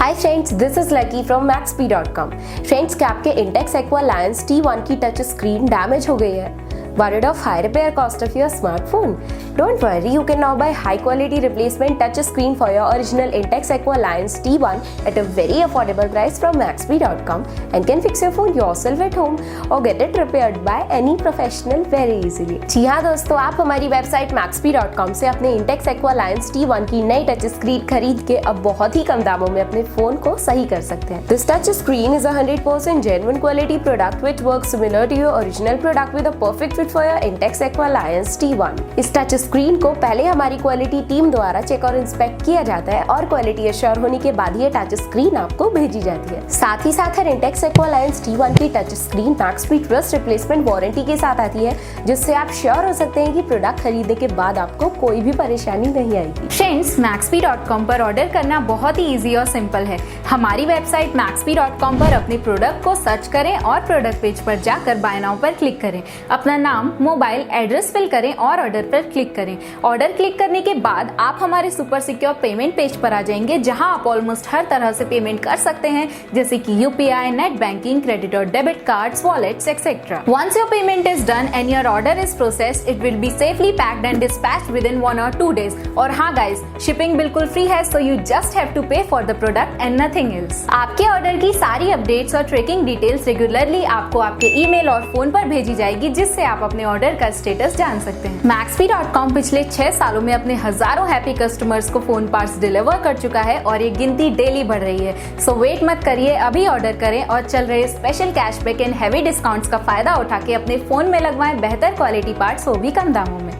Hi friends, this is lucky from Maxbhi.com। Friends, क्या आपके Intex Aqua Lions T1 की touch screen damage हो गई है? Worried of high repair cost of your smartphone? Don't worry, you can now buy high quality replacement touch screen for your original Intex Aqua Lions T1 at a very affordable price from Maxbhi.com and can fix your phone yourself at home or get it repaired by any professional very easily। जी हाँ दोस्तों, आप हमारी website Maxbhi.com से अपने Intex Aqua Lions T1 की नई touch screen खरीद के अब बहुत ही कम दामों में अपने फोन को सही कर सकते हैं। This touch screen is a 100% genuine quality product which works similar to your original product with a perfect fit for your Intex Aqua Lions T1। इस टच स्क्रीन को पहले हमारी क्वालिटी टीम द्वारा चेक और इंस्पेक्ट किया जाता है और क्वालिटी एश्योर होने के बाद ये टच स्क्रीन आपको भेजी जाती है। साथ ही साथ हर Intex Aqua Lions T1 की touch screen Maxbhi trust replacement warranty के साथ आती है, जिससे आप श्योर हो सकते हैं कि प्रोडक्ट खरीदने के बाद आपको कोई भी परेशानी नहीं आएगी। फ्रेंड्स, Maxbhi.com पर ऑर्डर करना बहुत ही इजी और सिंपल है। हमारी वेबसाइट Maxbhi.com पर अपने प्रोडक्ट को सर्च करें और प्रोडक्ट पेज पर जाकर बाय नाउ पर क्लिक करें। अपना नाम, मोबाइल एड्रेस फिल करें और ऑर्डर पर क्लिक करें। ऑर्डर क्लिक करने के बाद आप हमारे सुपर सिक्योर पेमेंट पेज पर आ जाएंगे, जहां आप ऑलमोस्ट हर तरह से पेमेंट कर सकते हैं, जैसे कि यूपीआई, नेट बैंकिंग, क्रेडिट और debit cards, wallets etcetera. Once your payment is done and your order is processed, it will be safely packed and dispatched within 1 or 2 days। और हाँ गाइस, शिपिंग बिल्कुल free है, so you just have to pay for the product and nothing else. आपके order की सारी updates और tracking details regularly आपको आपके ईमेल और फोन पर भेजी जाएगी, जिससे आप अपने ऑर्डर का स्टेटस जान सकते हैं। Maxbhi.com पिछले 6 सालों में अपने हजारों हैप्पी कस्टमर्स को फोन पार्ट्स डिलीवर कर चुका है और ये गिनती डेली बढ़ रही है। सो वेट मत करिए, अभी ऑर्डर करें और चल रहे special cashback and heavy discounts का फायदा उठा के अपने फोन में लगवाएं बेहतर क्वालिटी पार्ट्स, वो भी कम दामों में।